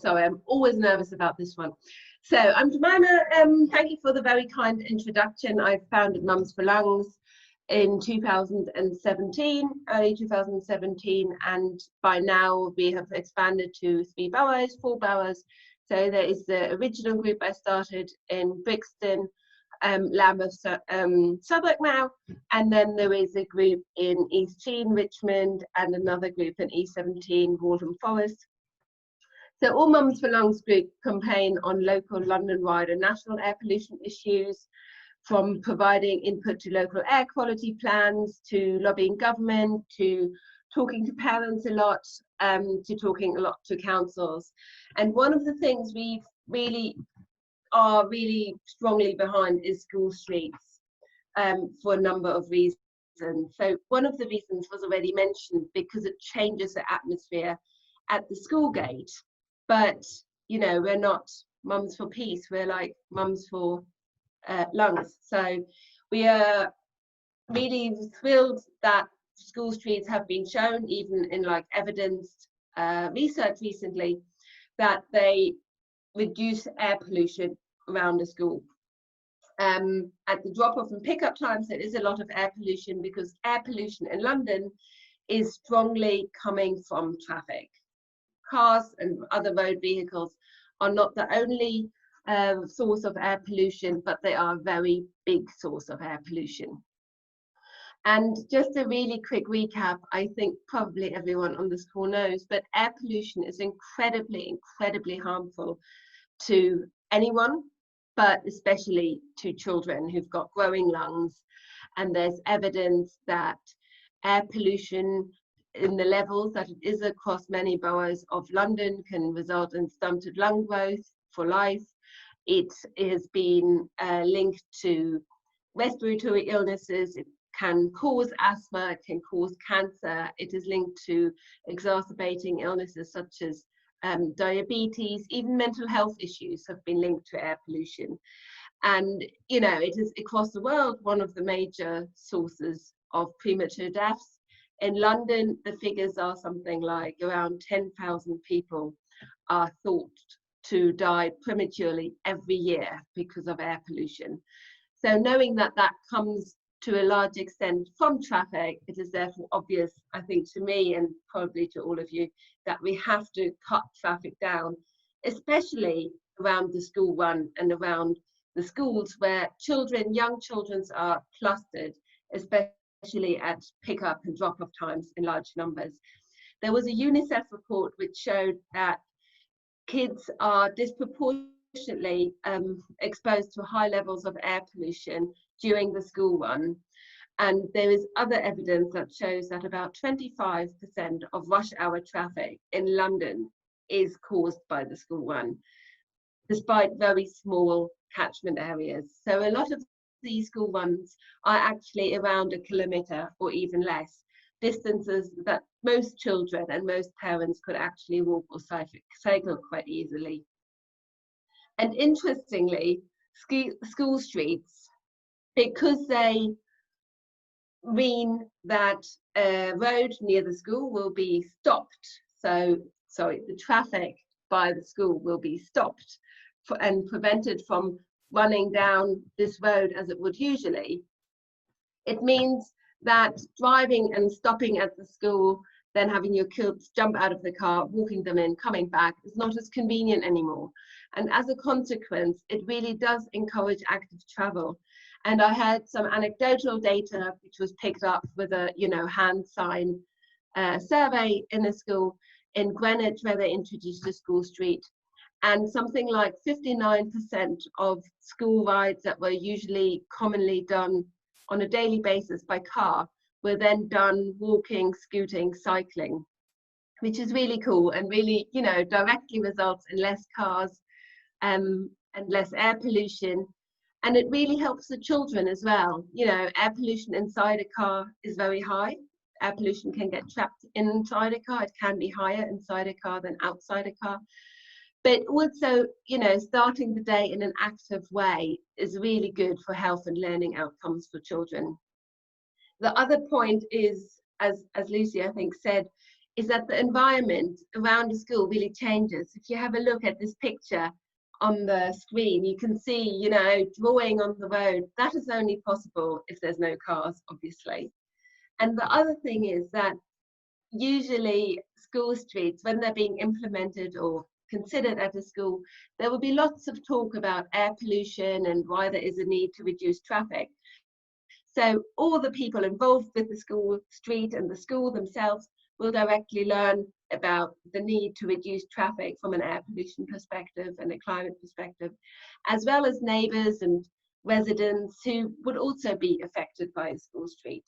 Sorry, I'm always nervous about this one. So I'm Jemima. Thank you for the very kind introduction. I founded Mums for Lungs in 2017, early 2017, and by now we have expanded to 3 boroughs, 4 boroughs. So there is the original group I started in Brixton, Lambeth, Southwark now, and then there is a group in East Sheen, Richmond, and another group in E17, Waltham Forest. So all Mums for Lungs group campaign on local London-wide and national air pollution issues, from providing input to local air quality plans, to lobbying government, to talking to parents a lot, to talking a lot to councils. And one of the things we are really strongly behind is school streets, for a number of reasons. So one of the reasons was already mentioned, because it changes the atmosphere at the school gate. But, you know, we're not Mums for Peace, we're like Mums for Lungs. So we are really thrilled that school streets have been shown, even in like evidenced research recently, that they reduce air pollution around the school. At the drop-off and pick-up times, there is a lot of air pollution, because air pollution in London is strongly coming from traffic. Cars and other road vehicles are not the only source of air pollution, but they are a very big source of air pollution. And just a really quick recap, I think probably everyone on this call knows, but air pollution is incredibly harmful to anyone, but especially to children who've got growing lungs. And there's evidence that air pollution in the levels that it is across many boroughs of London can result in stunted lung growth for life. It has been linked to respiratory illnesses. It can cause asthma, it can cause cancer. It is linked to exacerbating illnesses such as diabetes. Even mental health issues have been linked to air pollution. And, you know, it is across the world one of the major sources of premature deaths. In London, the figures are something like around 10,000 people are thought to die prematurely every year because of air pollution. So knowing that that comes to a large extent from traffic, it is therefore obvious, I think, to me and probably to all of you, that we have to cut traffic down, especially around the school run and around the schools where children, young children are clustered, especially at pick-up and drop-off times in large numbers. There was a UNICEF report which showed that kids are disproportionately exposed to high levels of air pollution during the school run. And there is other evidence that shows that about 25% of rush hour traffic in London is caused by the school run, despite very small catchment areas. So a lot of these school runs are actually around 1 kilometre or even less, distances that most children and most parents could actually walk or cycle quite easily. And interestingly, school streets, because they mean that a road near the school will be stopped, the traffic by the school will be stopped and prevented from running down this road as it would usually. It means that driving and stopping at the school, then having your kids jump out of the car, walking them in, coming back, is not as convenient anymore. And as a consequence, it really does encourage active travel. And I had some anecdotal data which was picked up with a hand sign survey in a school in Greenwich where they introduced a school street. And something like 59% of school rides that were usually commonly done on a daily basis by car were then done walking, scooting, cycling, which is really cool and really, directly results in less cars and less air pollution. And it really helps the children as well. Air pollution inside a car is very high. Air pollution can get trapped inside a car. It can be higher inside a car than outside a car. But also, starting the day in an active way is really good for health and learning outcomes for children. The other point is, as Lucy, I think, said, is that the environment around the school really changes. If you have a look at this picture on the screen, you can see, you know, drawing on the road. That is only possible if there's no cars, obviously. And the other thing is that usually school streets, when they're being implemented or considered at a school, there will be lots of talk about air pollution and why there is a need to reduce traffic. So all the people involved with the school street and the school themselves will directly learn about the need to reduce traffic from an air pollution perspective and a climate perspective, as well as neighbours and residents who would also be affected by a school street.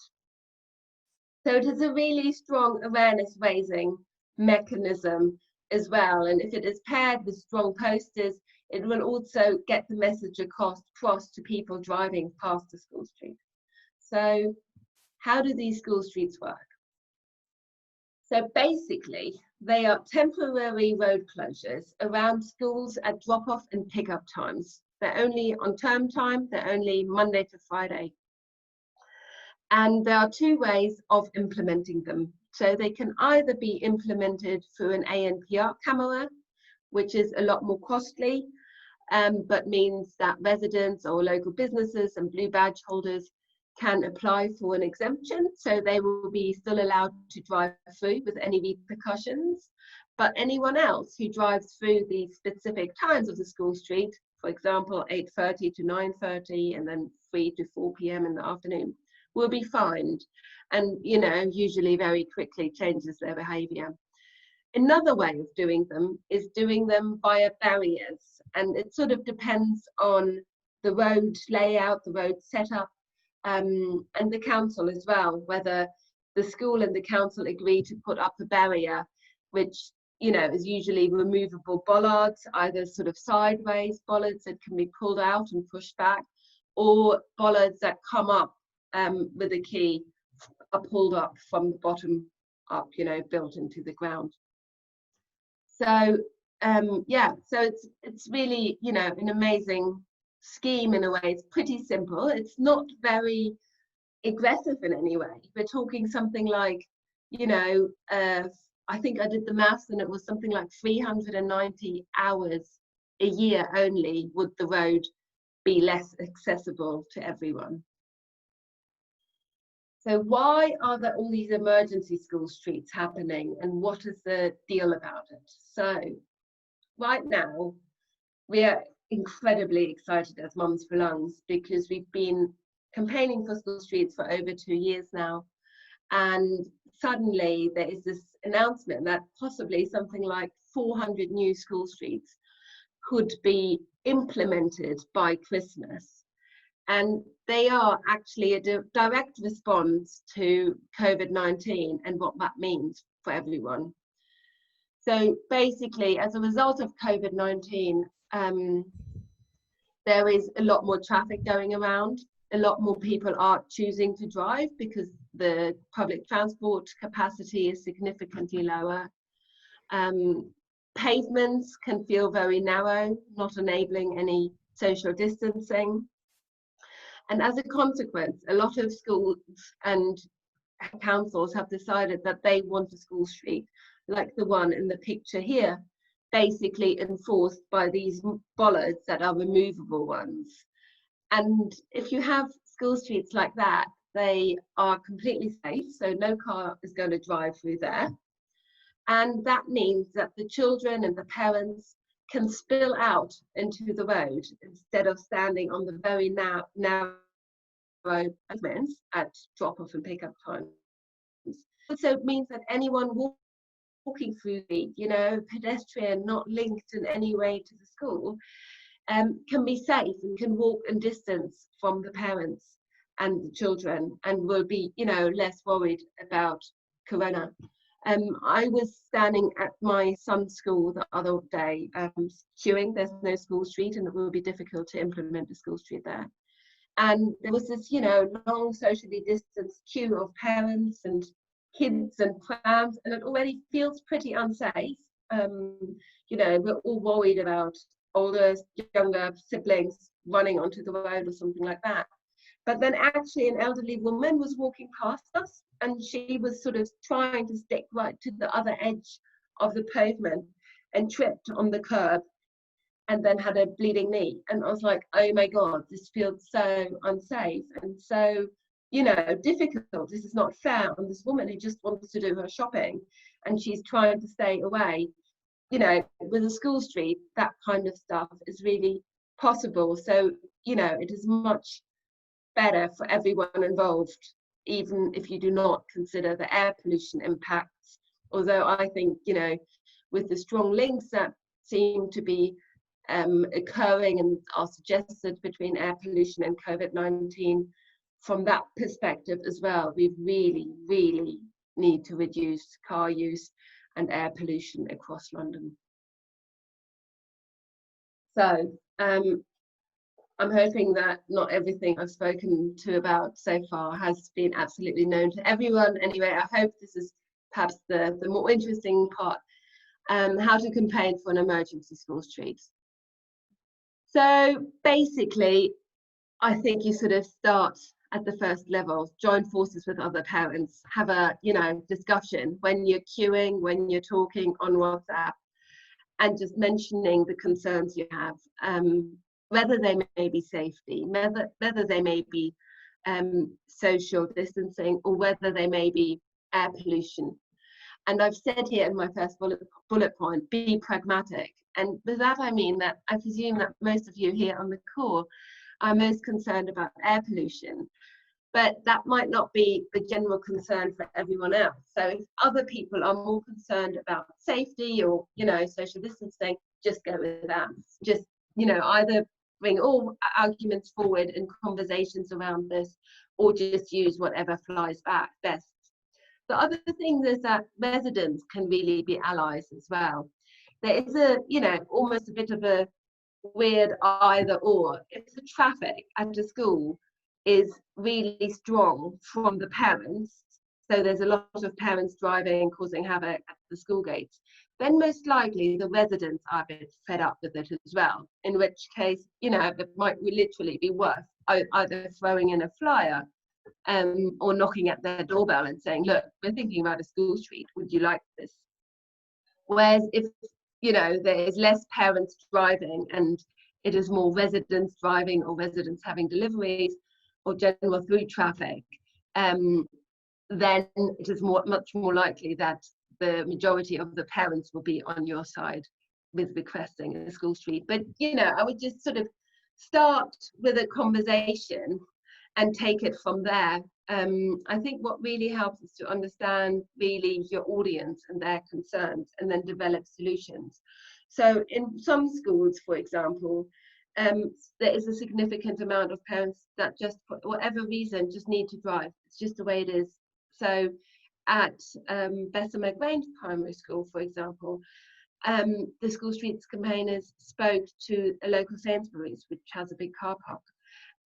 So it is a really strong awareness raising mechanism as well. And if it is paired with strong posters, it will also get the message across to people driving past the school street. So how do these school streets work? So basically, they are temporary road closures around schools at drop-off and pick-up times. They're only on term time, they're only Monday to Friday. And there are two ways of implementing them. So they can either be implemented through an ANPR camera, which is a lot more costly, but means that residents or local businesses and blue badge holders can apply for an exemption. So they will be still allowed to drive through with any repercussions. But anyone else who drives through the specific times of the school street, for example, 8:30 to 9:30 and then 3 to 4 p.m. in the afternoon, will be fined, and usually very quickly changes their behavior. Another way of doing them is doing them via barriers, and it sort of depends on the road layout, the road setup, and the council as well, whether the school and the council agree to put up a barrier, which is usually removable bollards, either sort of sideways bollards that can be pulled out and pushed back, or bollards that come up with a key are pulled up from the bottom up, built into the ground. So so it's really an amazing scheme in a way. It's pretty simple. It's not very aggressive in any way. We're talking something like I think I did the maths and it was something like 390 hours a year only would the road be less accessible to everyone. So why are there all these emergency school streets happening, and what is the deal about it? So right now we are incredibly excited as Mums for Lungs because we've been campaigning for school streets for over 2 years now, and suddenly there is this announcement that possibly something like 400 new school streets could be implemented by Christmas. And they are actually a direct response to COVID-19 and what that means for everyone. So basically, as a result of COVID-19, there is a lot more traffic going around. A lot more people are choosing to drive because the public transport capacity is significantly lower. Pavements can feel very narrow, not enabling any social distancing. And as a consequence, a lot of schools and councils have decided that they want a school street like the one in the picture here, basically enforced by these bollards that are removable ones. And if you have school streets like that, they are completely safe, so no car is going to drive through there. And that means that the children and the parents can spill out into the road instead of standing on the very narrow pavements at drop-off and pick-up times. So it means that anyone walking through the, pedestrian not linked in any way to the school, can be safe and can walk in distance from the parents and the children, and will be, less worried about corona. I was standing at my son's school the other day, queuing. There's no school street, and it will be difficult to implement a school street there. And there was this, long socially distanced queue of parents and kids and prams, and it already feels pretty unsafe. We're all worried about older, younger siblings running onto the road or something like that. But then actually an elderly woman was walking past us, and she was sort of trying to stick right to the other edge of the pavement and tripped on the curb and then had a bleeding knee. And I was like, oh my God, this feels so unsafe and so, you know, difficult. This is not fair on this woman who just wants to do her shopping and she's trying to stay away. You know, with a school street, that kind of stuff is really possible. So, you know, it is much better for everyone involved, even if you do not consider the air pollution impacts. Although I think, you know, with the strong links that seem to be occurring and are suggested between air pollution and COVID-19, from that perspective as well, we really need to reduce car use and air pollution across London. So I'm hoping that not everything I've spoken to about so far has been absolutely known to everyone. Anyway, I hope this is perhaps the more interesting part, how to campaign for an emergency school street. So basically, I think you sort of start at the first level, join forces with other parents, have a, you know, discussion when you're queuing, when you're talking on WhatsApp, and just mentioning the concerns you have, whether they may be safety, whether they may be social distancing, or whether they may be air pollution. And I've said here in my first bullet point, be pragmatic. And with that, I mean that I presume that most of you here on the call are most concerned about air pollution, but that might not be the general concern for everyone else. So if other people are more concerned about safety or, you know, social distancing, just go with that. Just, you know, either bring all arguments forward in conversations around this, or just use whatever flies back best. The other thing is that residents can really be allies as well. There is a, you know, almost a bit of a weird either or. If the traffic at a school is really strong from the parents, so there's a lot of parents driving, causing havoc at the school gates, then most likely the residents are a bit fed up with it as well, in which case, you know, it might literally be worth either throwing in a flyer or knocking at their doorbell and saying, look, we're thinking about a school street, would you like this? Whereas if, you know, there is less parents driving and it is more residents driving or residents having deliveries or general through traffic, then it is much more likely that the majority of the parents will be on your side with requesting a school street. But, you know, I would just sort of start with a conversation and take it from there. I think what really helps is to understand really your audience and their concerns, and then develop solutions. So in some schools, for example, there is a significant amount of parents that just, for whatever reason, just need to drive. It's just the way it is. So at Bessemer Grange Primary School, for example, the School Streets campaigners spoke to a local Sainsbury's, which has a big car park.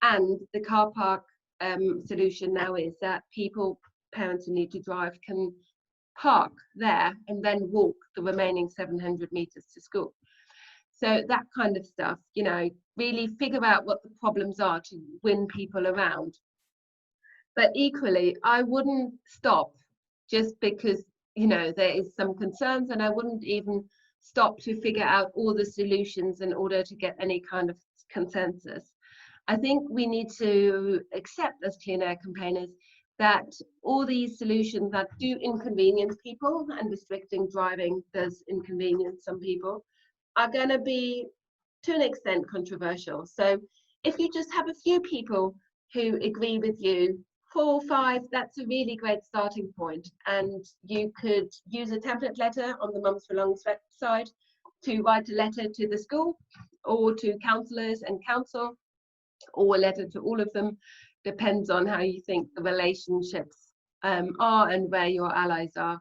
And the car park solution now is that parents who need to drive, can park there and then walk the remaining 700 meters to school. So that kind of stuff, you know, really figure out what the problems are to win people around. But equally, I wouldn't stop just because, you know, there is some concerns, and I wouldn't even stop to figure out all the solutions in order to get any kind of consensus. I think we need to accept as clean air campaigners that all these solutions that do inconvenience people, and restricting driving does inconvenience some people, are going to be to an extent controversial. So if you just have a few people who agree with you, 4 or 5, that's a really great starting point. And you could use a template letter on the Mums for Lungs website to write a letter to the school or to councillors and council, or a letter to all of them. Depends on how you think the relationships are and where your allies are.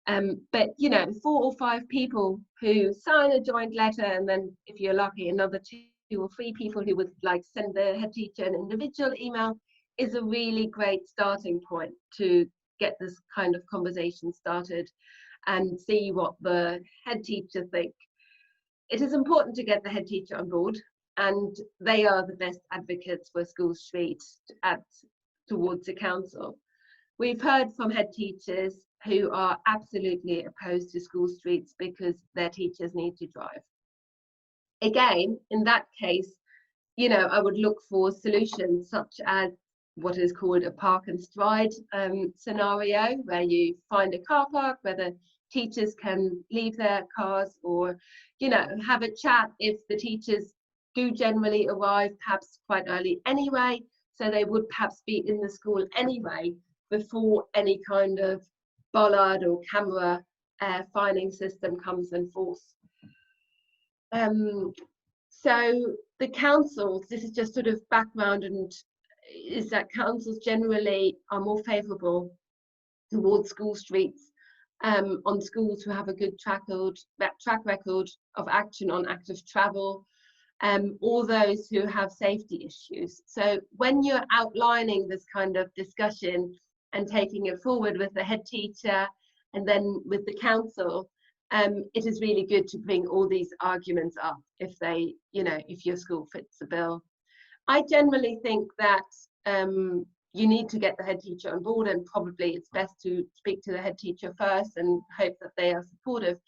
But, you know, 4 or 5 people who sign a joint letter, and then if you're lucky, another 2 or 3 people who would like send the head teacher an individual email, is a really great starting point to get this kind of conversation started and see what the head teacher think. It is important to get the head teacher on board. and they are the best advocates for school street towards the council. We've heard from head teachers who are absolutely opposed to school streets because their teachers need to drive. Again, in that case, you know, I would look for solutions such as what is called a park and stride scenario, where you find a car park where the teachers can leave their cars, or, you know, have a chat if the teachers do generally arrive perhaps quite early anyway, so they would perhaps be in the school anyway before any kind of bollard or camera fining system comes in force. So the councils, this is just sort of background, and is that councils generally are more favourable towards school streets on schools who have a good track record of action on active travel, or those who have safety issues. So when you're outlining this kind of discussion and taking it forward with the head teacher and then with the council, it is really good to bring all these arguments up if they, you know, if your school fits the bill. I generally think that you need to get the head teacher on board, and probably it's best to speak to the head teacher first and hope that they are supportive.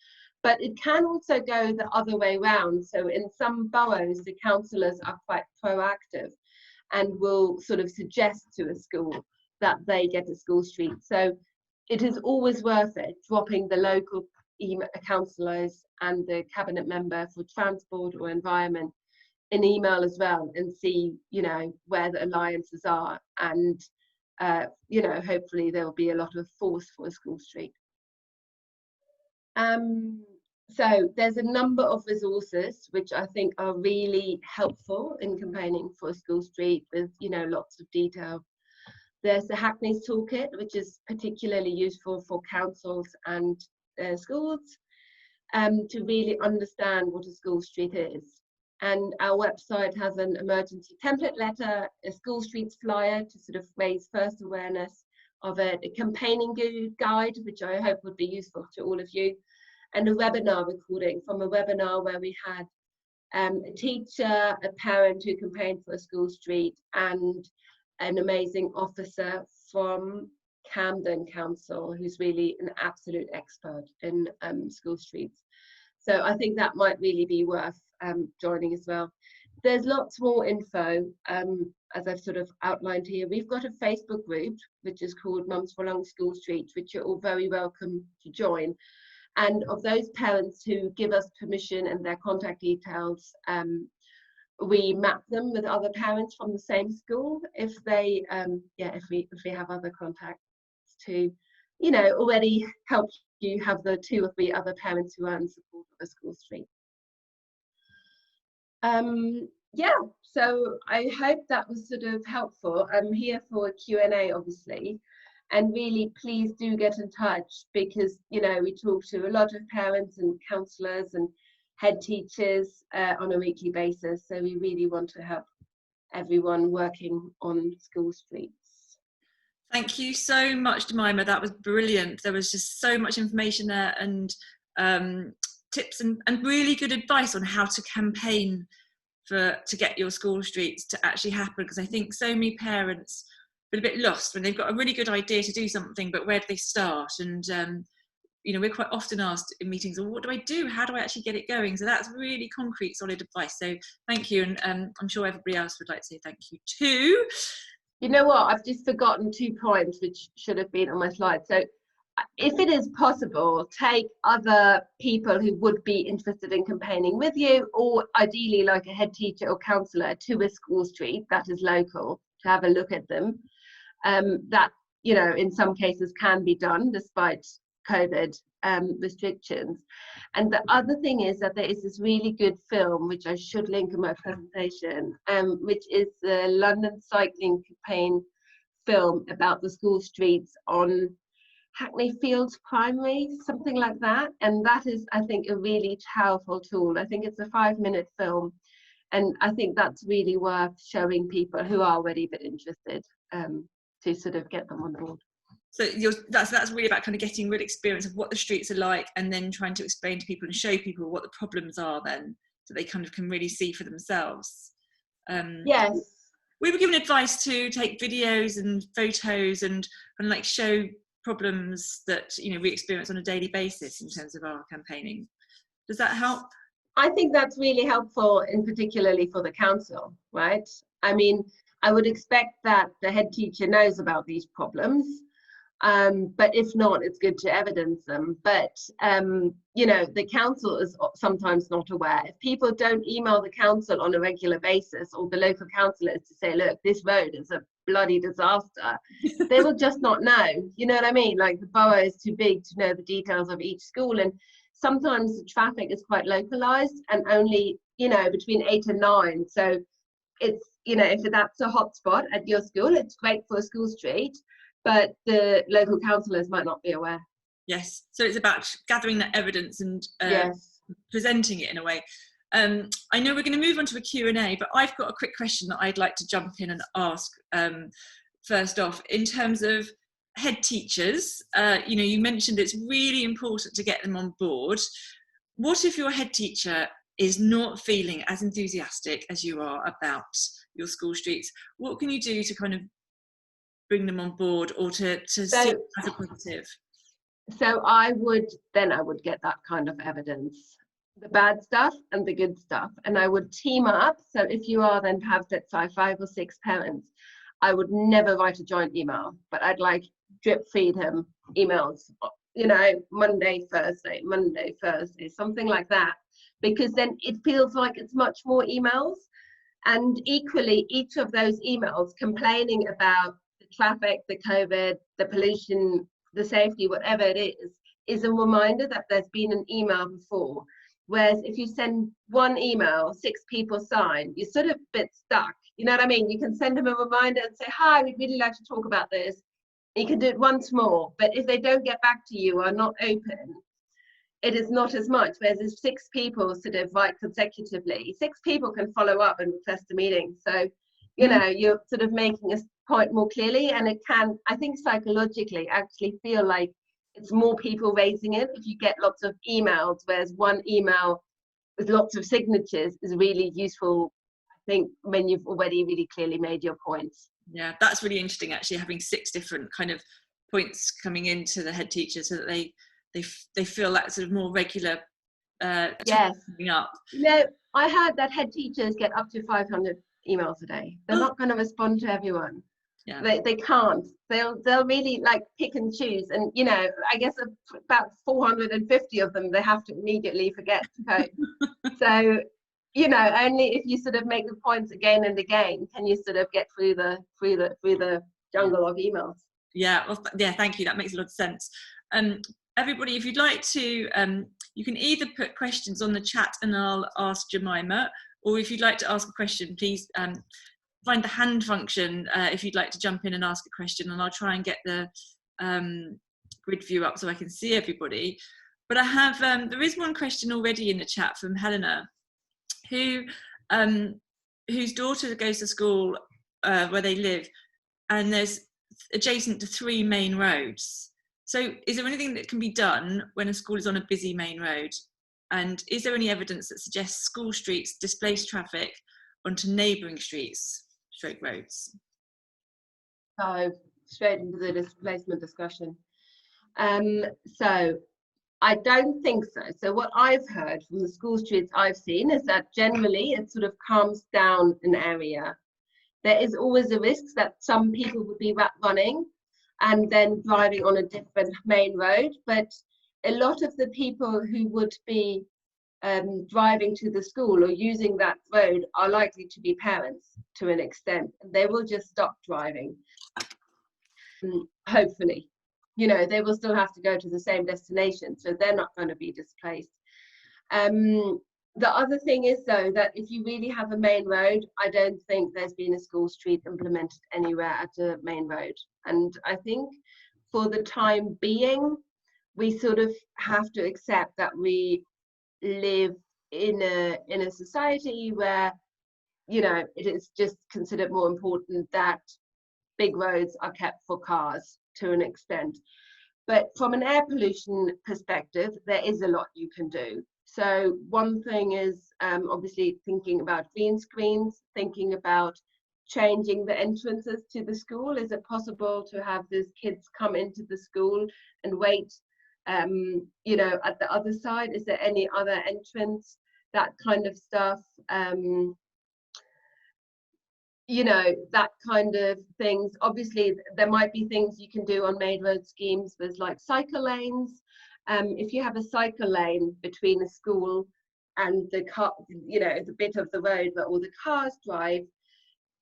But it can also go the other way round. So in some boroughs, the councillors are quite proactive and will sort of suggest to a school that they get a school street. So it is always worth it dropping the local councillors and the cabinet member for transport or environment an email as well, and see, you know, where the alliances are, and you know, hopefully there will be a lot of force for a school street. So there's a number of resources which I think are really helpful in campaigning for a school street, with, you know, lots of detail. There's the Hackney's Toolkit, which is particularly useful for councils and schools to really understand what a school street is. And our website has an emergency template letter, a school streets flyer to sort of raise first awareness of it, a campaigning guide, which I hope would be useful to all of you, and a webinar recording from a webinar where we had a teacher, a parent who campaigned for a school street, and an amazing officer from Camden Council who's really an absolute expert in school streets. So I think that might really be worth joining as well. There's lots more info, as I've sort of outlined here. We've got a Facebook group which is called Mums for Long School Street, which you're all very welcome to join. And of those parents who give us permission and their contact details, we map them with other parents from the same school if they, if we have other contacts to, you know, already help you have the 2 or 3 other parents who are in support of a school street. Yeah, so I hope that was sort of helpful. I'm here for a Q&A, obviously, and really please do get in touch, because, you know, we talk to a lot of parents and counsellors and head teachers on a weekly basis, so we really want to help everyone working on school streets. Thank you so much, Jemima. That was brilliant. There was just so much information there, and tips and really good advice on how to campaign to get your school streets to actually happen, because I think so many parents feel a bit lost when they've got a really good idea to do something, but where do they start? And you know, we're quite often asked in meetings, well, what do I do? How do I actually get it going? So that's really concrete, solid advice. So thank you, and I'm sure everybody else would like to say thank you too. You know what, I've just forgotten 2 points which should have been on my slide. So if it is possible, take other people who would be interested in campaigning with you, or ideally like a head teacher or counsellor, to a school street that is local, to have a look at them. That, you know, in some cases can be done despite COVID restrictions. And the other thing is that there is this really good film, which I should link in my presentation, which is the London cycling campaign film about the school streets on Hackney Fields Primary, something like that. And that is, I think, a really powerful tool. I think it's a 5-minute film, and I think that's really worth showing people who are already a bit interested, to sort of get them on board. So that's really about kind of getting real experience of what the streets are like, and then trying to explain to people and show people what the problems are then. so they kind of can really see for themselves. Yes. We were given advice to take videos and photos and like show problems that, you know, we experience on a daily basis in terms of our campaigning. Does that help? I think that's really helpful, in particularly for the council, right? I mean, I would expect that the head teacher knows about these problems, but if not, it's good to evidence them. But you know, the council is sometimes not aware. If people don't email the council on a regular basis, or the local councillors, to say, look, this road is a bloody disaster, they will just not know. You know what I mean? Like, the borough is too big to know the details of each school, and sometimes the traffic is quite localized and only, you know, between 8 and 9. So it's, you know, if that's a hotspot at your school, it's great for a school street, but the local councillors might not be aware. Yes, so it's about gathering that evidence and Yes. presenting it in a way. I know we're going to move on to a Q&A, but I've got a quick question that I'd like to jump in and ask first off. In terms of head teachers, you know, you mentioned it's really important to get them on board. What if your head teacher is not feeling as enthusiastic as you are about your school streets? What can you do to kind of bring them on board, or to see it as a positive? So I would get that kind of evidence, the bad stuff and the good stuff, and I would team up. So if you are then have, let's say, 5 or 6 parents, I would never write a joint email, but I'd like drip feed him emails, you know, Monday, Thursday, something like that, because then it feels like it's much more emails. And equally, each of those emails complaining about the traffic, the COVID, the pollution, the safety, whatever it is a reminder that there's been an email before. Whereas if you send one email, 6 people sign, you're sort of a bit stuck. You know what I mean? You can send them a reminder and say, hi, we'd really like to talk about this. You can do it once more, but if they don't get back to you or not open, it is not as much. Whereas if 6 people sort of write consecutively, 6 people can follow up and request a meeting. So, you know, you're sort of making a point more clearly, and it can, I think, psychologically actually feel like it's more people raising it if you get lots of emails, whereas one email with lots of signatures is really useful, I think, when you've already really clearly made your points. Yeah, that's really interesting, actually, having 6 different kind of points coming into the head teacher, so that they feel that sort of more regular yes up. You know, I heard that head teachers get up to 500 emails a day. They're not going to respond to everyone. Yeah. They can't. They'll really like pick and choose, and you know, I guess about 450 of them they have to immediately forget to go. So, you know, only if you sort of make the points again and again can you sort of get through the jungle of emails. Yeah, well, yeah, thank you. That makes a lot of sense. Everybody, if you'd like to, you can either put questions on the chat and I'll ask Jemima, or if you'd like to ask a question, please find the hand function if you'd like to jump in and ask a question, and I'll try and get the grid view up so I can see everybody. But I have, there is one question already in the chat from Helena, whose daughter goes to school where they live, and there's adjacent to 3 main roads. So is there anything that can be done when a school is on a busy main road? And is there any evidence that suggests school streets displace traffic onto neighbouring streets, stroke roads? So straight into the displacement discussion. So I don't think so. So what I've heard from the school streets I've seen is that generally it sort of calms down an area. There is always a risk that some people would be running and then driving on a different main road, but a lot of the people who would be driving to the school or using that road are likely to be parents to an extent. They will just stop driving, hopefully. You know, they will still have to go to the same destination, so they're not going to be displaced. The other thing is, though, that if you really have a main road, I don't think there's been a school street implemented anywhere at a main road. And I think for the time being, we sort of have to accept that we live in a society where, you know, it is just considered more important that big roads are kept for cars to an extent. But from an air pollution perspective, there is a lot you can do. So one thing is obviously thinking about green screens, thinking about changing the entrances to the school. Is it possible to have these kids come into the school and wait, you know, at the other side? Is there any other entrance? That kind of stuff. You know, that kind of things. Obviously, there might be things you can do on main road schemes with like cycle lanes. If you have a cycle lane between the school and the car, you know, the bit of the road where all the cars drive,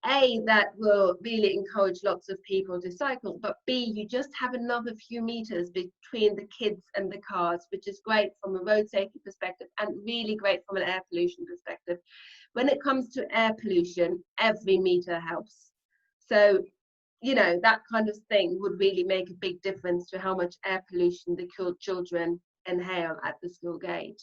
A, that will really encourage lots of people to cycle, but B, you just have another few meters between the kids and the cars, which is great from a road safety perspective and really great from an air pollution perspective. When it comes to air pollution, every meter helps. So, you know, that kind of thing would really make a big difference to how much air pollution the children inhale at the school gate.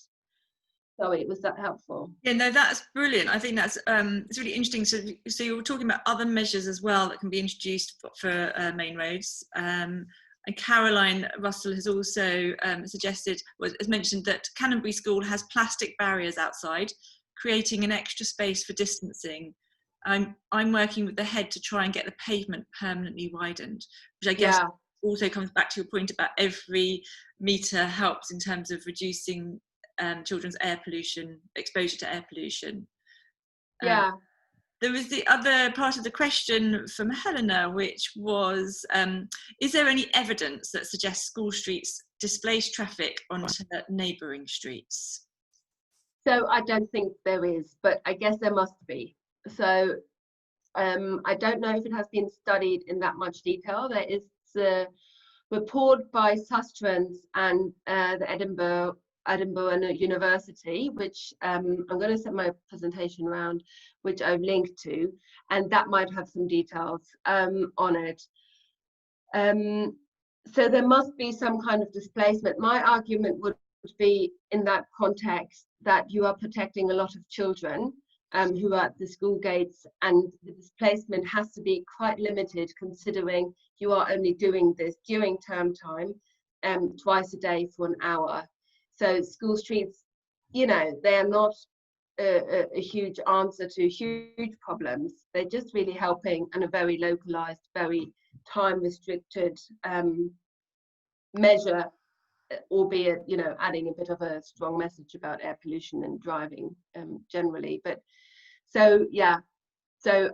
Sorry, was that helpful? Yeah, no, that's brilliant. I think that's it's really interesting. So you were talking about other measures as well that can be introduced for main roads. And Caroline Russell has also suggested, has mentioned that Canonbury School has plastic barriers outside, creating an extra space for distancing. I'm working with the head to try and get the pavement permanently widened, which I guess also comes back to your point about every metre helps in terms of reducing children's air pollution, exposure to air pollution. There was the other part of the question from Helena, which was, is there any evidence that suggests school streets displace traffic onto neighbouring streets? So I don't think there is, but I guess there must be. So I don't know if it has been studied in that much detail. There is a report by Sustrans and the Edinburgh University, which I'm going to send my presentation around, which I've linked to, and that might have some details on it. So there must be some kind of displacement. My argument would be in that context that you are protecting a lot of children who are at the school gates, and the displacement has to be quite limited considering you are only doing this during term time twice a day for an hour. So school streets, you know, they are not a huge answer to huge problems. They're just really helping in a very localized, very time restricted measure, albeit, you know, adding a bit of a strong message about air pollution and driving generally. But so, yeah, so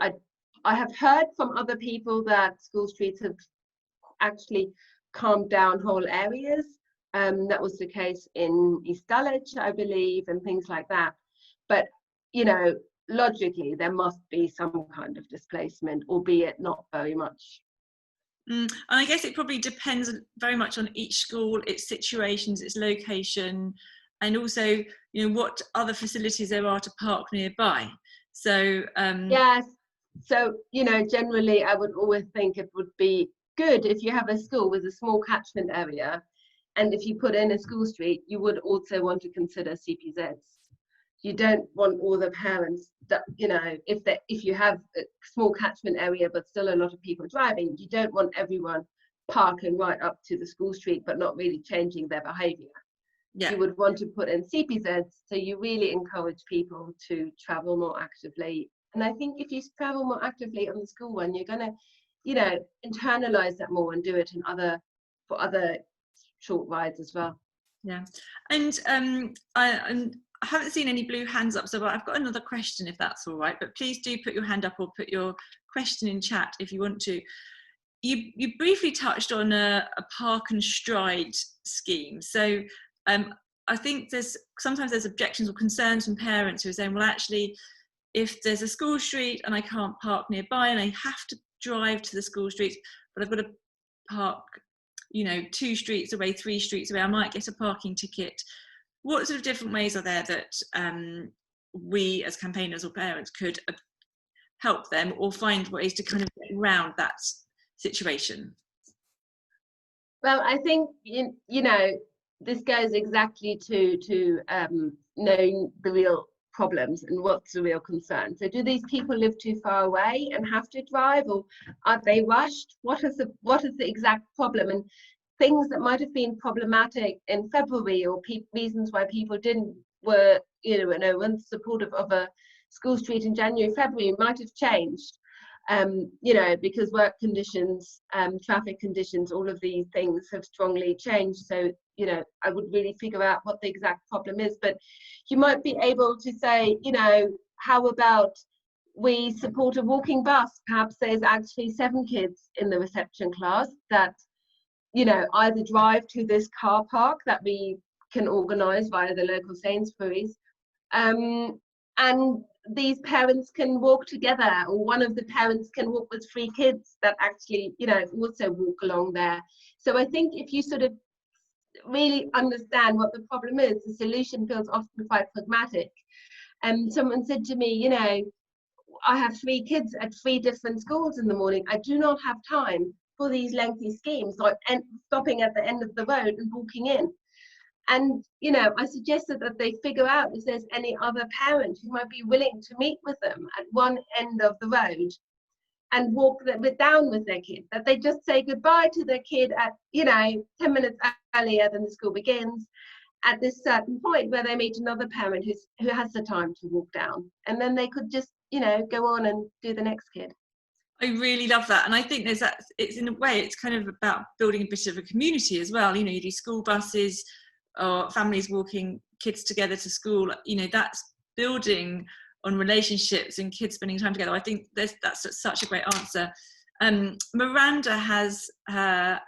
I have heard from other people that school streets have actually calmed down whole areas. That was the case in East Dulwich, I believe, and things like that. But, you know, logically, there must be some kind of displacement, albeit not very much. And I guess it probably depends very much on each school, its situations, its location, and also, you know, what other facilities there are to park nearby. So yes, so, you know, generally I would always think it would be good if you have a school with a small catchment area, and if you put in a school street, you would also want to consider CPZs. You don't want all the parents that, you know, if you have a small catchment area but still a lot of people driving, you don't want everyone parking right up to the school street but not really changing their behaviour. You would want to put in CPZs, so you really encourage people to travel more actively. And I think if you travel more actively on the school one, you're going to, you know, internalize that more and do it in for other short rides as well. Yeah, and I haven't seen any blue hands up, so I've got another question if that's all right, but please do put your hand up or put your question in chat if you want to. You briefly touched on a park and stride scheme. So I think sometimes there's objections or concerns from parents who are saying, well, actually, if there's a school street and I can't park nearby and I have to drive to the school street, but I've got to park, you know, 2 streets away, 3 streets away, I might get a parking ticket. What sort of different ways are there that we as campaigners or parents could help them or find ways to kind of get around that situation? Well, I think, you know, this goes exactly to knowing the real problems and what's the real concern. So do these people live too far away and have to drive, or are they rushed? What is the exact problem? And things that might have been problematic in February, or reasons why people didn't were, once supportive of a school street in January, February, might have changed, because work conditions, traffic conditions, all of these things have strongly changed. So, I would really figure out what the exact problem is. But you might be able to say, how about we support a walking bus? Perhaps there's actually 7 kids in the reception class that, either drive to this car park that we can organise via the local Sainsbury's, and these parents can walk together, or one of the parents can walk with 3 kids that actually, also walk along there. So I think if you sort of really understand what the problem is, the solution feels often quite pragmatic. And someone said to me, I have 3 kids at 3 different schools in the morning. I do not have time for these lengthy schemes, like stopping at the end of the road and walking in. And, I suggested that they figure out if there's any other parent who might be willing to meet with them at one end of the road and walk down with their kid, that they just say goodbye to their kid at, 10 minutes earlier than the school begins, at this certain point where they meet another parent who has the time to walk down. And then they could just, go on and do the next kid. I really love that. And I think there's that, it's in a way, it's kind of about building a bit of a community as well. You do school buses or families walking kids together to school, that's building on relationships and kids spending time together. I think that's such a great answer. Miranda has her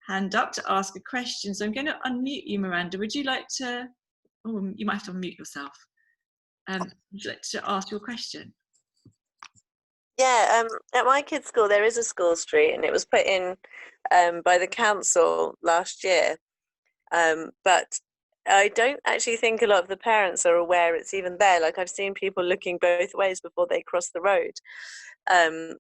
hand up to ask a question. So I'm going to unmute you, Miranda. Would you like to, you might have to unmute yourself. Would you like to ask your question? Yeah, at my kids' school, there is a school street, and it was put in by the council last year. But I don't actually think a lot of the parents are aware it's even there. Like, I've seen people looking both ways before they cross the road. And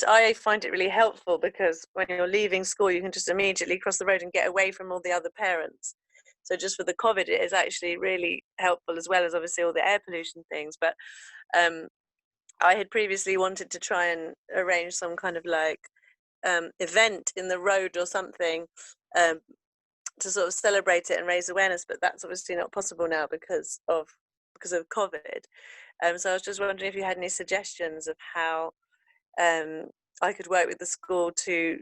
I find it really helpful because when you're leaving school, you can just immediately cross the road and get away from all the other parents. So just for the COVID, it is actually really helpful, as well as obviously all the air pollution things. But I had previously wanted to try and arrange some kind of event in the road or something to sort of celebrate it and raise awareness, but that's obviously not possible now because of COVID. So I was just wondering if you had any suggestions of how I could work with the school to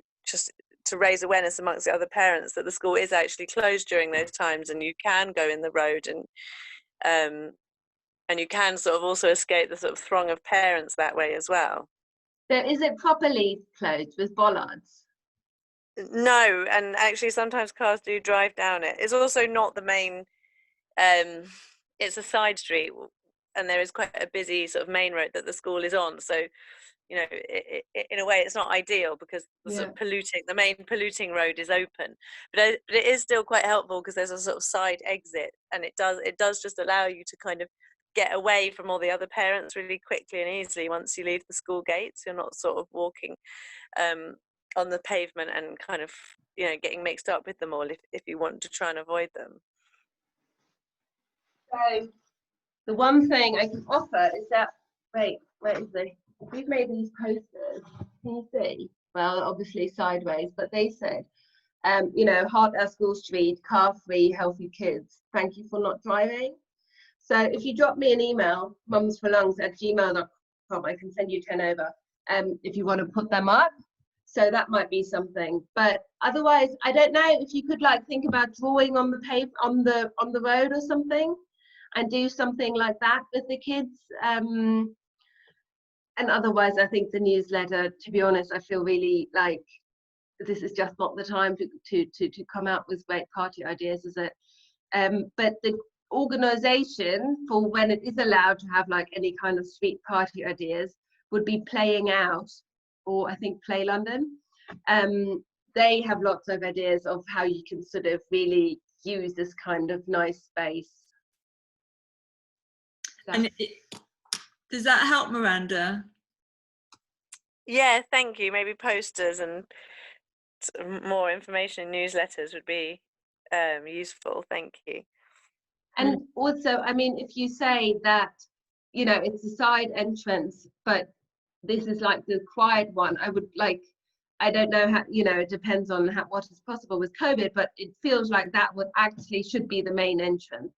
raise awareness amongst the other parents that the school is actually closed during those times, and you can go in the road, and you can sort of also escape the sort of throng of parents that way as well. So is it properly closed with bollards? No, and actually sometimes cars do drive down it. It's also not the main, it's a side street, and there is quite a busy sort of main road that the school is on. So, in a way it's not ideal because the sort of the main polluting road is open. But it is still quite helpful because there's a sort of side exit, and it does just allow you to kind of get away from all the other parents really quickly and easily once you leave the school gates. You're not sort of walking on the pavement and kind of getting mixed up with them all if you want to try and avoid them. So the one thing I can offer is that, we've made these posters, can you see? Well, obviously sideways, but they said heart at school street, car free, healthy kids, thank you for not driving. So if you drop me an email, mumsforlungs@gmail.com, I can send you 10 over if you want to put them up. So that might be something. But otherwise, I don't know if you could think about drawing on the on the road or something, and do something like that with the kids. And otherwise, I think the newsletter, to be honest, I feel really like this is just not the time to come out with great party ideas, is it? But the organisation for when it is allowed to have any kind of street party ideas would be Playing Out, or I think Play London. They have lots of ideas of how you can sort of really use this kind of nice space. And does that help, Miranda? Yeah, thank you. Maybe posters and more information in newsletters would be useful. Thank you. And also, I mean, if you say that, it's a side entrance, but this is the quiet one, I would I don't know how, it depends on what is possible with COVID, but it feels like that would actually should be the main entrance.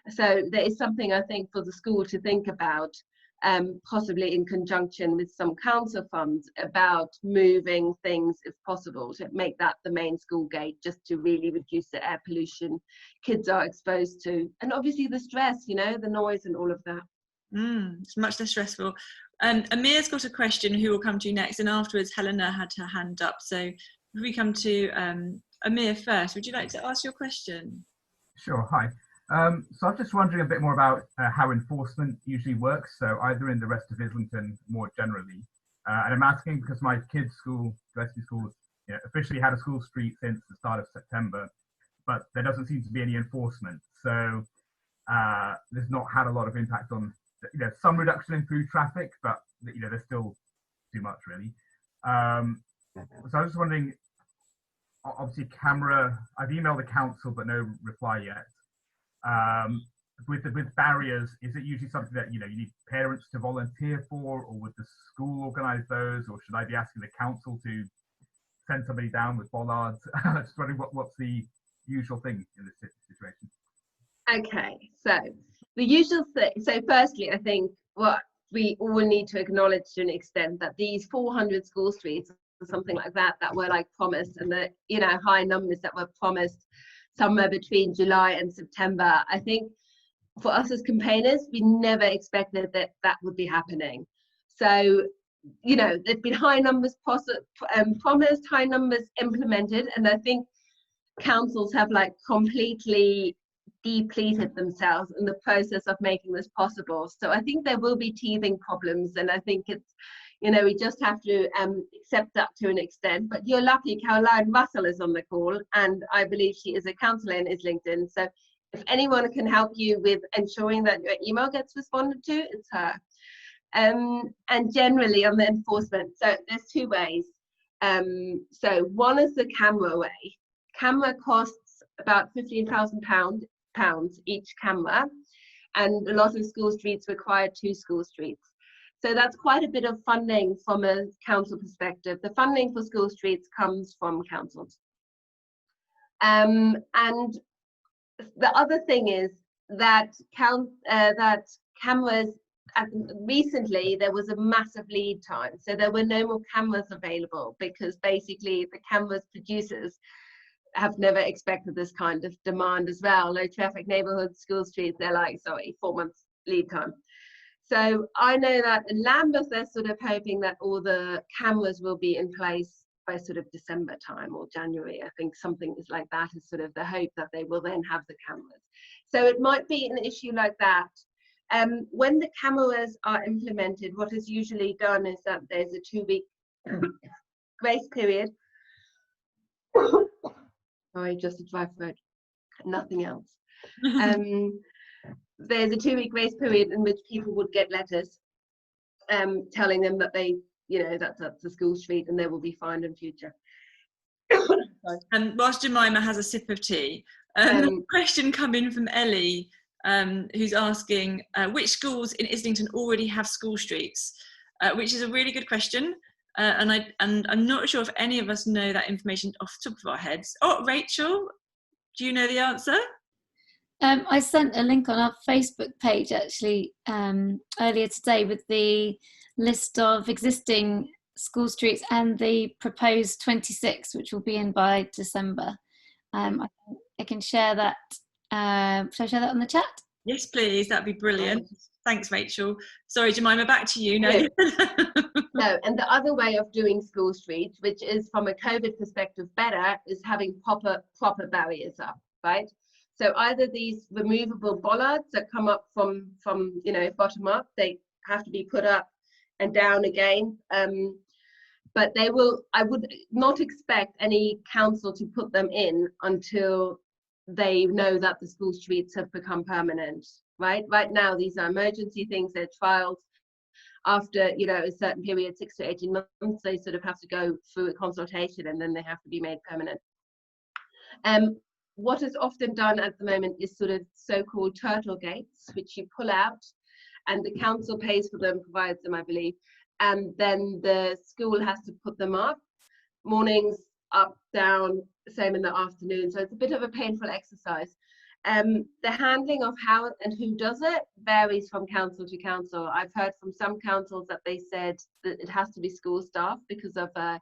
So there is something, I think, for the school to think about, possibly in conjunction with some council funds, about moving things, if possible, to make that the main school gate, just to really reduce the air pollution kids are exposed to, and obviously the stress, you know, the noise and all of that. It's much less stressful. Amir's got a question, who will come to you next, and afterwards Helena had her hand up. So if we come to Amir first, would you like to ask your question? Sure, hi. So I'm just wondering a bit more about how enforcement usually works, so either in the rest of Islington more generally. And I'm asking because my kids' school, Gillespie School, officially had a school street since the start of September, but there doesn't seem to be any enforcement. So there's not had a lot of impact on, some reduction in through traffic, but there's still too much really. So I was just wondering, obviously I've emailed the council, but no reply yet. With barriers, is it usually something that you need parents to volunteer for, or would the school organise those, or should I be asking the council to send somebody down with bollards? Just wondering what's the usual thing in this situation. Okay, so the usual thing. So firstly, I think what we all need to acknowledge to an extent, that these 400 school streets or something like that were like promised, and the high numbers that were promised somewhere between July and September. I think for us as campaigners, we never expected that would be happening. So, there've been high numbers promised, high numbers implemented, and I think councils have like completely depleted themselves in the process of making this possible. So I think there will be teething problems, and I think it's, we just have to accept that to an extent. But you're lucky Caroline Russell is on the call, and I believe she is a councillor in Islington. So if anyone can help you with ensuring that your email gets responded to, it's her. And generally on the enforcement, so there's two ways. So one is the camera way. Camera costs about £15,000 each camera, and a lot of school streets require 2 school streets. So that's quite a bit of funding from a council perspective. The funding for school streets comes from councils. And the other thing is that cameras, recently there was a massive lead time. So there were no more cameras available, because basically the cameras producers have never expected this kind of demand as well. Low traffic neighbourhoods, school streets, they're like, sorry, 4 months lead time. So I know that in Lambeth, they're sort of hoping that all the cameras will be in place by sort of December time or January. I think something is like that is sort of the hope, that they will then have the cameras. So it might be an issue like that. When the cameras are implemented, what is usually done is that there's a 2-week grace period. Sorry, just a dry throat, nothing else. There's a 2-week grace period in which people would get letters telling them that they, that's a school street and they will be fined in future. And whilst Jemima has a sip of tea, a question come in from Ellie, who's asking which schools in Islington already have school streets, which is a really good question. And I'm not sure if any of us know that information off the top of our heads. Oh, Rachel, do you know the answer? I sent a link on our Facebook page actually earlier today with the list of existing school streets and the proposed 26, which will be in by December. I can share that. Shall I share that on the chat? Yes, please. That'd be brilliant. Thanks, Rachel. Sorry, Jemima, back to you. No. No, and the other way of doing school streets, which is from a COVID perspective better, is having proper barriers up, right? So either these removable bollards that come up from bottom up, they have to be put up and down again. But they will, I would not expect any council to put them in until they know that the school streets have become permanent, right? Right now, these are emergency things, they're trials. After, a certain period, 6 to 18 months, they sort of have to go through a consultation and then they have to be made permanent. What is often done at the moment is sort of so-called turtle gates, which you pull out and the council pays for them, provides them, I believe, and then the school has to put them up. Mornings, up, down, same in the afternoon. So it's a bit of a painful exercise. The handling of how and who does it varies from council to council. I've heard from some councils that they said that it has to be school staff because of a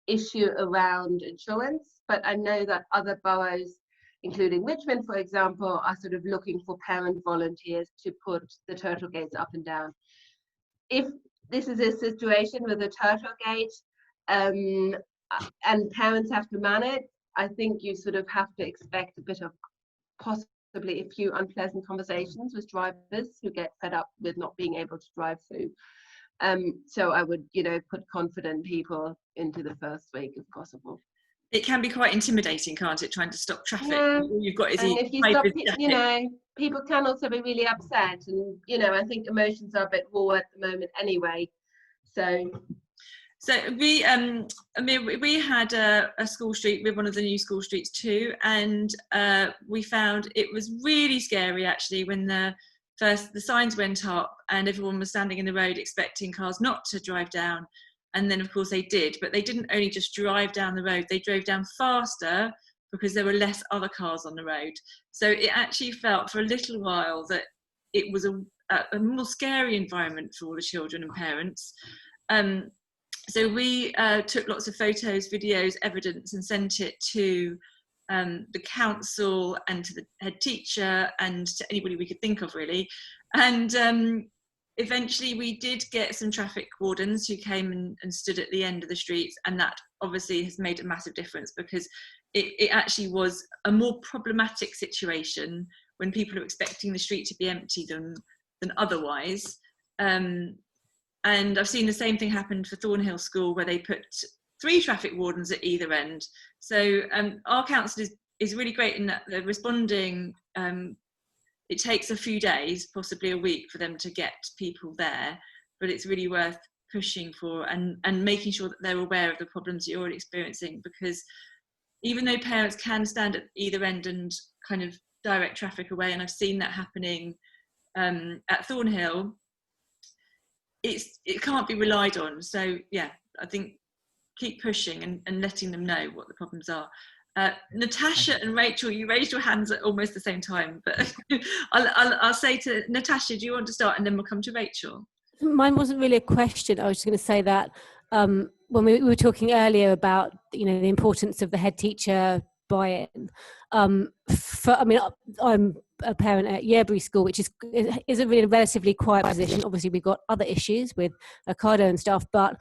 issue around insurance, but I know that other boroughs, including Richmond, for example, are sort of looking for parent volunteers to put the turtle gates up and down. If this is a situation with a turtle gate and parents have to man it, I think you sort of have to expect a bit of possibly a few unpleasant conversations with drivers who get fed up with not being able to drive through. So I would, put confident people into the first week if possible. It can be quite intimidating, can't it, trying to stop traffic? Yeah. All you've got is And if you stop, people can also be really upset, and I think emotions are a bit raw at the moment anyway. So we had a school street with one of the new school streets too, and we found it was really scary actually when the signs went up and everyone was standing in the road expecting cars not to drive down. And then, of course, they did, but they didn't only just drive down the road, they drove down faster because there were less other cars on the road. So it actually felt for a little while that it was a more scary environment for all the children and parents. So we took lots of photos, videos, evidence and sent it to the council and to the head teacher and to anybody we could think of, really. And eventually we did get some traffic wardens who came and stood at the end of the streets, and that obviously has made a massive difference because it actually was a more problematic situation when people are expecting the street to be empty than otherwise. And I've seen the same thing happen for Thornhill School, where they put 3 traffic wardens at either end. So our council is really great in that they're responding. It takes a few days, possibly a week, for them to get people there, but it's really worth pushing for and making sure that they're aware of the problems you're experiencing, because even though parents can stand at either end and kind of direct traffic away, and I've seen that happening at Thornhill, it can't be relied on. So yeah, I think keep pushing and letting them know what the problems are. Natasha and Rachel, you raised your hands at almost the same time, but I'll say to Natasha, do you want to start, and then we'll come to Rachel? Mine wasn't really a question. I was just going to say that when we were talking earlier about the importance of the head teacher buy-in. I'm a parent at Yearbury School, which is a really relatively quiet position. Obviously, we've got other issues with Ocado and stuff, but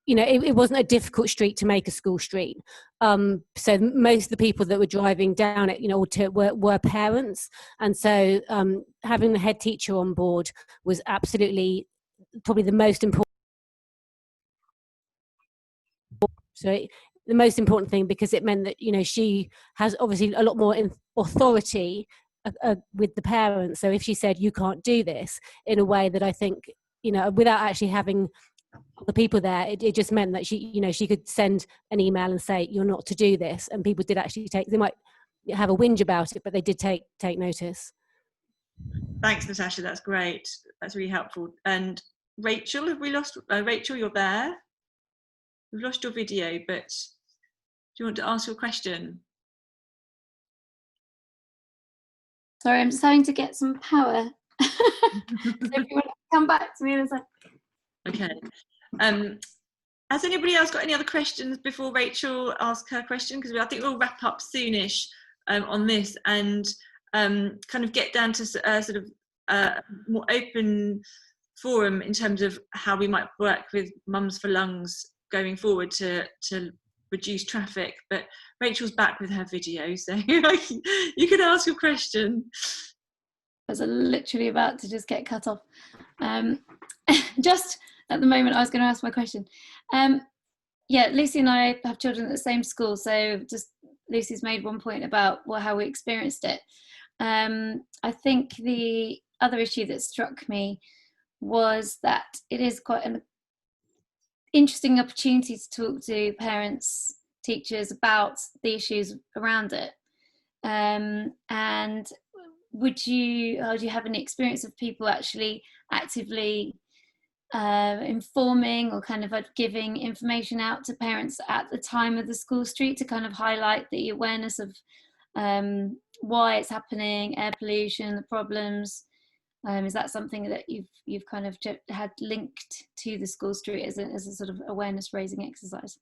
it wasn't a difficult street to make a school street. So most of the people that were driving down it, were parents. And so having the head teacher on board was absolutely probably the most important. So the most important thing, because it meant that, she has obviously a lot more authority with the parents. So if she said, you can't do this, in a way that I think, without actually having the people there, it just meant that she could send an email and say, you're not to do this, and people did actually they might have a whinge about it, but they did take notice. Thanks, Natasha, that's great, that's really helpful. And Rachel, have we lost Rachel? You're there, we've lost your video, but do you want to ask your question? Sorry, I'm just having to get some power. So if you want to come back to me in a second. Okay. Has anybody else got any other questions before Rachel asks her question? Because I think we'll wrap up soonish on this and kind of get down to sort of more open forum in terms of how we might work with Mums for Lungs going forward to reduce traffic. But Rachel's back with her video, so you can ask your question. I was literally about to just get cut off. Just at the moment, I was going to ask my question. Lucy and I have children at the same school, so just Lucy's made one point about how we experienced it. I think the other issue that struck me was that it is quite an interesting opportunity to talk to parents, teachers about the issues around it. And do you have any experience of people actually actively informing or kind of giving information out to parents at the time of the school street to kind of highlight the awareness of why it's happening, air pollution, the problems. Is that something that you've kind of had linked to the school street as a sort of awareness raising exercise?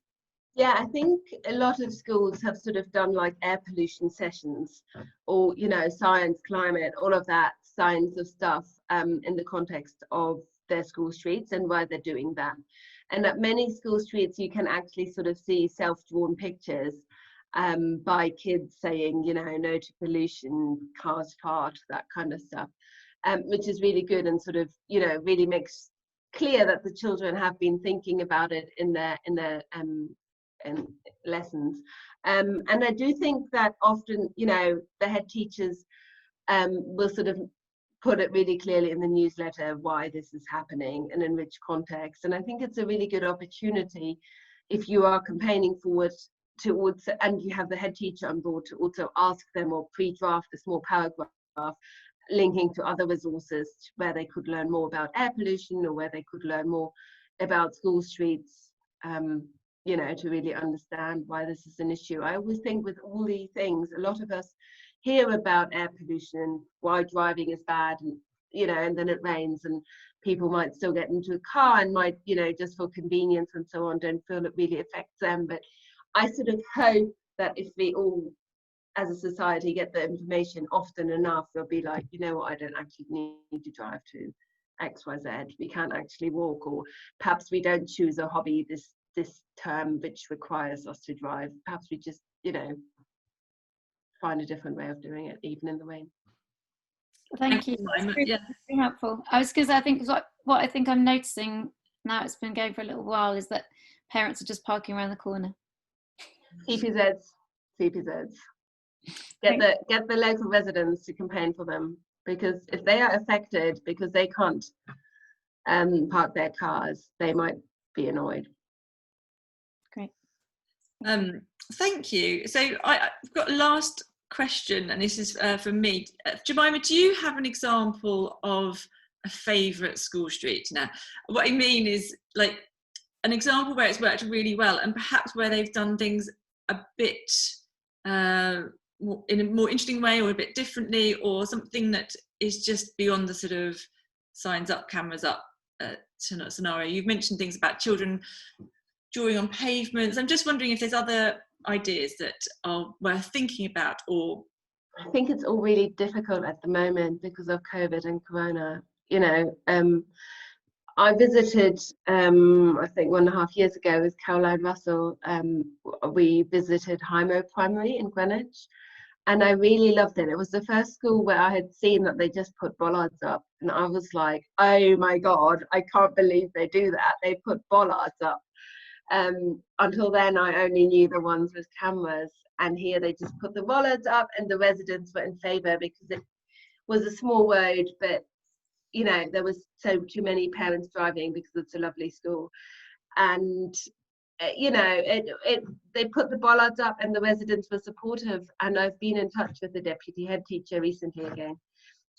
Yeah, I think a lot of schools have sort of done like air pollution sessions, or, you know, science, climate, all of that science of stuff in the context of their school streets and why they're doing that. And at many school streets, you can actually sort of see self-drawn pictures by kids saying, you know, no to pollution, cars fart, that kind of stuff, which is really good and sort of, you know, really makes clear that the children have been thinking about it in their lessons. And I do think that often, you know, the head teachers will sort of put it really clearly in the newsletter why this is happening and in which context. And I think it's a really good opportunity if you are campaigning forward to also, and you have the head teacher on board, to also ask them or pre-draft a small paragraph linking to other resources where they could learn more about air pollution or where they could learn more about school streets, you know, to really understand why this is an issue. I always think with all these things, a lot of us hear about air pollution, why driving is bad, and, you know, and then it rains and people might still get into a car and might, you know, just for convenience and so on, don't feel it really affects them. But I sort of hope that if we all as a society get the information often enough, they'll be like, you know what, I don't actually need to drive to XYZ. We can't actually walk, or perhaps we don't choose a hobby this term which requires us to drive. Perhaps we just, you know, find a different way of doing it, even in the rain. Thank you. That's really helpful. I was going to say, I think what I think I'm noticing now, it's been going for a little while, is that parents are just parking around the corner. CPZs. Get the local residents to campaign for them, because if they are affected because they can't park their cars, they might be annoyed. Great. Thank you. So I've got a last question, and this is from me. Jemima, do you have an example of a favourite school street? Now, what I mean is like an example where it's worked really well, and perhaps where they've done things a bit in a more interesting way, or a bit differently, or something that is just beyond the sort of signs up, cameras up scenario. You've mentioned things about children drawing on pavements. I'm just wondering if there's other ideas that are worth thinking about. Or I think it's all really difficult at the moment because of COVID and Corona. You know, I visited, I think 1.5 years ago with Caroline Russell, we visited Hymo Primary in Greenwich, and I really loved it. It was the first school where I had seen that they just put bollards up, and I was like, oh my God, I can't believe they do that. They put bollards up. Until then, I only knew the ones with cameras, and here they just put the bollards up, and the residents were in favour because it was a small road, but you know, there was too many parents driving because it's a lovely school. And you know, they put the bollards up and the residents were supportive, and I've been in touch with the deputy head teacher recently again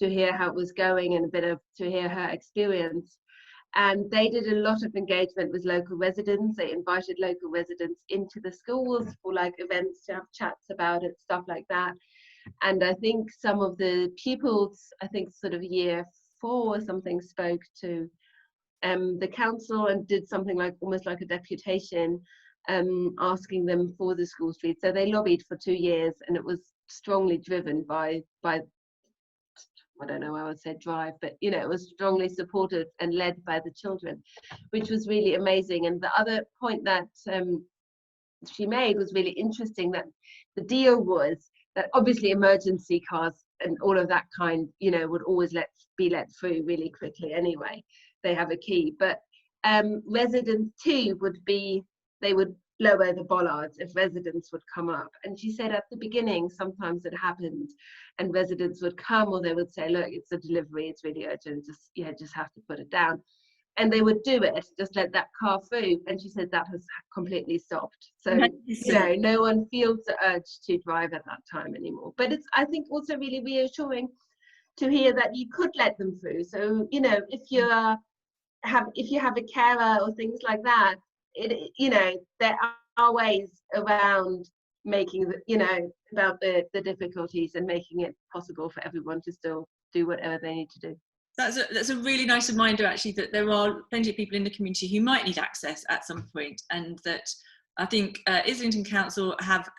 to hear how it was going and to hear her experience. And they did a lot of engagement with local residents. They invited local residents into the schools for like events to have chats about it, stuff like that. And I think some of the pupils, I think sort of year 4 or something, spoke to the council and did something like almost like a deputation, asking them for the school street. So they lobbied for 2 years, and it was strongly driven by I don't know, I would say drive, but you know, it was strongly supported and led by the children, which was really amazing. And the other point that she made was really interesting, that the deal was that obviously emergency cars and all of that kind, you know, would always be let through really quickly anyway. They have a key, but residents too they would lower the bollards if residents would come up. And she said at the beginning, sometimes it happened and residents would come, or they would say, look, it's a delivery, it's really urgent, just have to put it down. And they would do it, just let that car through. And she said that has completely stopped. So, you know, no one feels the urge to drive at that time anymore. But it's, I think, also really reassuring to hear that you could let them through. So, you know, if you have a carer or things like that, you know, there are ways around making about the difficulties and making it possible for everyone to still do whatever they need to do. That's a really nice reminder, actually, that there are plenty of people in the community who might need access at some point, and that I think Islington Council have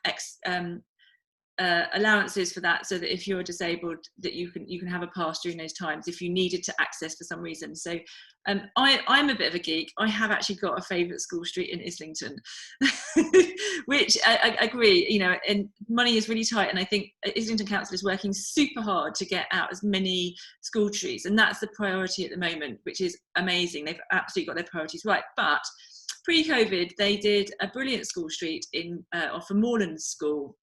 allowances for that, so that if you're disabled, that you can have a pass during those times if you needed to access for some reason. So I'm a bit of a geek. I have actually got a favourite school street in Islington, which I agree, and money is really tight, and I think Islington Council is working super hard to get out as many school streets, and that's the priority at the moment, which is amazing. They've absolutely got their priorities right. But pre-COVID, they did a brilliant school street off of Moorland School,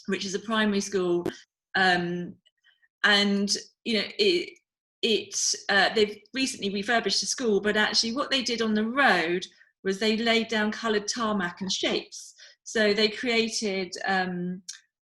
which is a primary school, and they've recently refurbished the school, but actually what they did on the road was they laid down coloured tarmac and shapes. So they created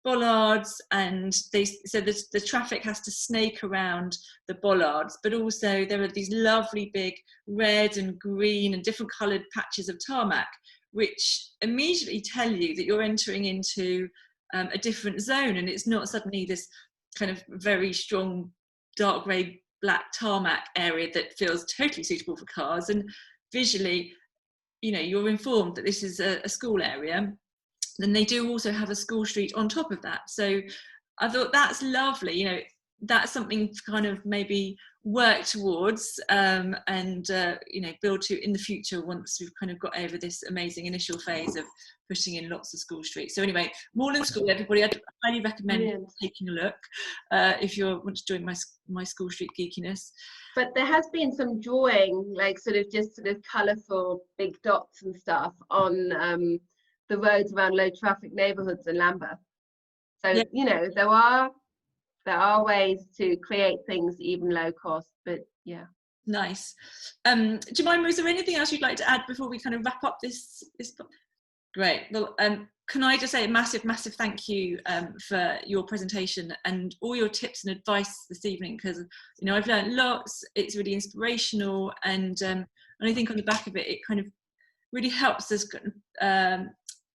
bollards, and the traffic has to snake around the bollards, but also there are these lovely big red and green and different coloured patches of tarmac, which immediately tell you that you're entering into a different zone, and it's not suddenly this kind of very strong dark grey black tarmac area that feels totally suitable for cars. And visually, you're informed that this is a school area. Then they do also have a school street on top of that. So I thought that's lovely. That's something to kind of maybe work towards and build to in the future, once we've kind of got over this amazing initial phase of putting in lots of school streets. So anyway, Moorland School, everybody, I'd highly recommend taking a look if you want to join my school street geekiness. But there has been some drawing, like sort of colourful big dots and stuff on the roads around low traffic neighbourhoods in Lambeth. So yeah. There are ways to create things even low cost, but yeah. Nice. Jemima, is there anything else you'd like to add before we kind of wrap up this? Great. Well, can I just say a massive thank you for your presentation and all your tips and advice this evening, because I've learned lots. It's really inspirational, and I think on the back of it, it kind of really helps us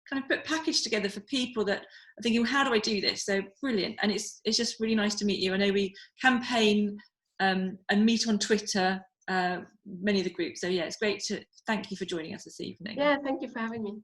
kind of put package together for people that are thinking, well, how do I do this? So brilliant. And it's just really nice to meet you. I know we campaign and meet on Twitter, many of the groups. So yeah, it's great to thank you for joining us this evening. Yeah, thank you for having me.